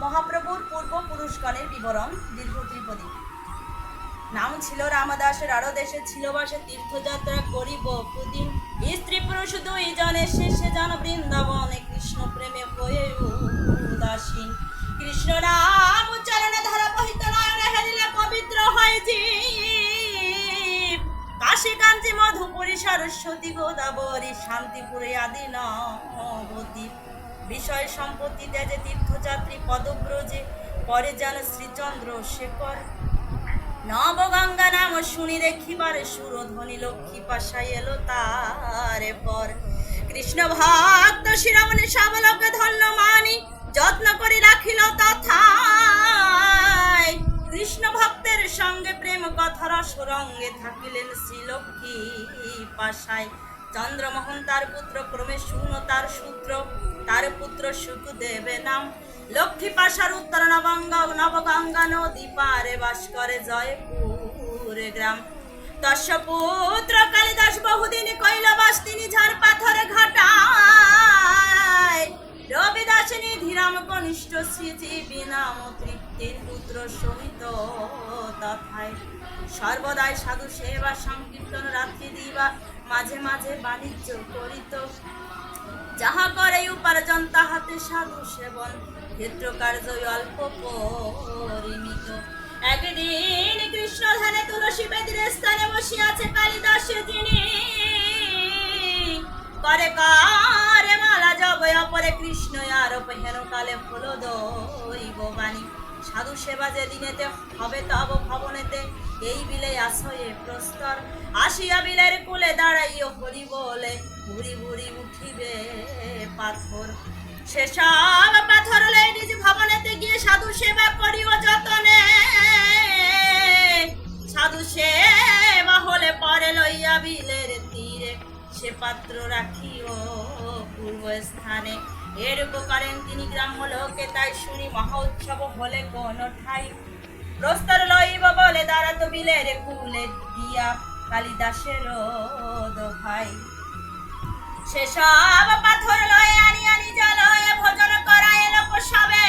মহাপ্রভুর পূর্বপুরুষগণের বিবরণ দীর্ঘ ত্রিপদী। নাম ছিল রামদাসের, আরো দেশে ছিল বাসে, তীর্থযাত্রা করিব প্রদিন। স্ত্রী পুরুষ দুই জনে শেষে যান বৃন্দাবনে, কৃষ্ণ প্রেমে হয়ে উদাসীন। কৃষ্ণ নাম উচ্চারণে ধারা বহিত নয়নে, হেরিলে পবিত্র হয় জীব। কাশী কাঞ্চি মধুপুরী সরস্বতী গোদাবরী, শান্তিপুরে আদি নবদ্বীপ। বিষয় সম্পত্তি ত্যাজে তীর্থযাত্রী পদব্রজে, পরে যেন শ্রীচন্দ্র শেখর। নবগঙ্গা নাম শুনি দেখিবারে, সুরধ্বনি লক্ষ্মী পাশাই এলো তারে পর। কৃষ্ণ ভক্ত শিরোমণি সবলোকে ধন্য মানি, যত্ন করে রাখিল তথায়। কৃষ্ণ ভক্তের সঙ্গে প্রেম কথা রস রঙ্গে, থাকিলেন শ্রীলক্ষ্মী পাশায়। চন্দ্রমোহন তার পুত্র, ক্রমে শুনো তার সূত্র, তার পুত্র সুখদেবে নাম। লক্ষ্মী পাশার উত্তর নবগঙ্গা নদী পারে, বাস করে জয়পুর গ্রাম। দশ পুত্র কালিদাস বহুদিন কৈলাবাস, তিনি ঝাড় পাথর ঘাটায়। রবিদাস নিধিরাম কনিষ্ঠ শ্রীজীবী নাম, তৃপ্তির পুত্র সহিত তথায়। সর্বদাই সাধু সেবা সংকীর্তন রাত্রি দিবা, মাঝে মাঝে বাণিজ্য করিত। যাহা করে উপার্জন তাহাতে সাধু সেবন, ক্ষেত্র কার্য অল্প পরিমিত। একদিন কৃষ্ণ ধ্যানে তুলসী বেদির স্থানে বসিয়াছে কালিদাস, যিনি করে করে মালা জবয় অপরে কৃষ্ণ আরোপ, হেন কালে হলো দৈব বাণী। সাধু সেবা যেদিনেতে হবে তব ভবনেতে, এই বিলে আশ্রয়ে প্রস্তর। আসিয়া বিলের কুলে দাঁড়াইও হরি বলে, ভুরি ভুরি উঠিবে পাথর। সেসব পাথর লই নিজ ভবনেতে গিয়ে, সাধু সেবা করিও যতনে। সাধু সেবা হলে পরে লইয়া বিলের তীরে, সে পাত্র রাখিও পূর্ব স্থানে। এরূপ করেন তিনি গ্রাম্য লোকে, তাই শুনি মহা উৎসব হলে কোন ঠাই। প্রস্তর লইব বলে দাঁড়াতো বিলের কুলে, দিয়া কালিদাসের দোহাই। সেসব পাথর লয়ে আনি আনি জলয়ে, ভোজন করায় লোক সবে।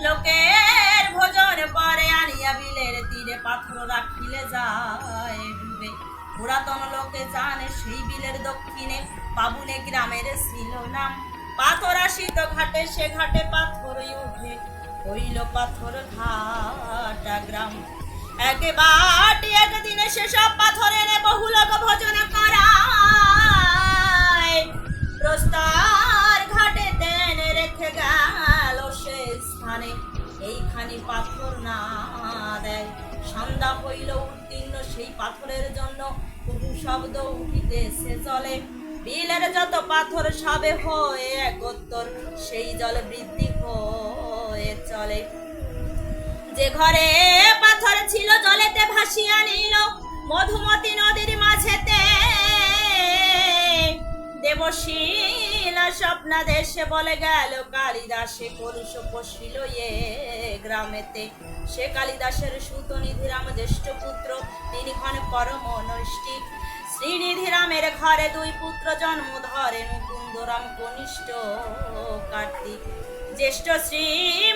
লোকের ভোজন পরে আনিয়া বিলের তীরে, পাথর রাখিলে যায় ডুবে। পুরাতন লোকে জানে সেই বিলের দক্ষিণে, বাবুনে গ্রামের ছিল নাম। পাথর আসিত ঘাটে, সে ঘাটে পাথর উঠে, হইল পাথর ঘাটা গ্রাম। একেবারে একদিনে সেসব পাথর এনে বহু লোক ভোজন করায়। প্রস্তর ঘাটে তেনে রেখে গেল সে স্থানে, এইখানি পাথর না দেয়। সন্ধ্যা হইল উত্তীর্ণ সেই পাথরের জন্য, বহু শব্দ উঠিতেছে জলে। বিলের যত পাথর সবে হয়ে একত্তর, সেই জল বৃদ্ধি হয়ে চলে। যে ঘরে পাথর ছিল জলেতে ভাসিয়া নিল, মধুমতি নদীর মাঝেতে। দেবশীলা স্বপ্না দেশে বলে গেল কালিদাসে, কলুষ পশিল এ গ্রামেতে। সে কালিদাসের সুত নিধিরাম জ্যেষ্ঠ পুত্র, তিনি হন পরম নৈষ্ঠিক। শ্রীনিধিরামের ঘরে দুই পুত্র জন্ম ধরে, মুকুন্দরাম কনিষ্ঠ কার্তিক। জ্যেষ্ঠ শ্রী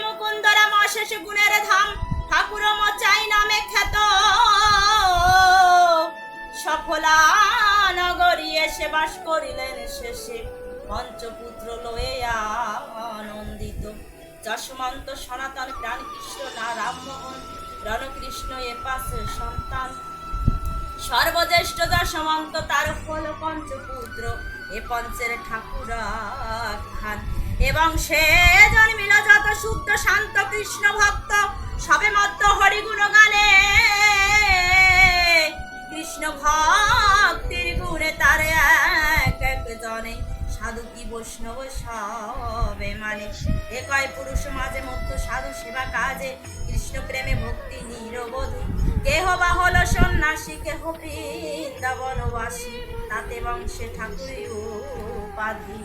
মুকুন্দরাম অশেষ গুণের ধাম, ঠাকুর মচাই নামে খ্যাত। সফলা নগরী এসে বাস করিলেন শেষে, পঞ্চপুত্র লয়ে আনন্দিত। যশমন্ত সনাতন প্রাণ কৃষ্ণ না রামমোহন, রণকৃষ্ণ এ পাশে সন্তান। সর্বজ্যেষ্ঠ যশমন্ত, তার হল পঞ্চপুত্র, এ পঞ্চের ঠাকুর খান। এবং সে জন্মিল যত শুদ্ধ শান্ত কৃষ্ণ ভক্ত, সবে মত্ত হরিগুণ গানে। কৃষ্ণ ভক্তির গুণে তারে এক এক জনে, সাধু কি বৈষ্ণব সবে মানে। একই পুরুষ মাঝে মধ্য সাধু সেবা কাজে, কৃষ্ণ প্রেমে ভক্তি নিরবধি। কেহ বা হল সন্ন্যাসী, কেহ বৃন্দাবনবাসী, তাতে বংশে ঠাকুর উপাধি।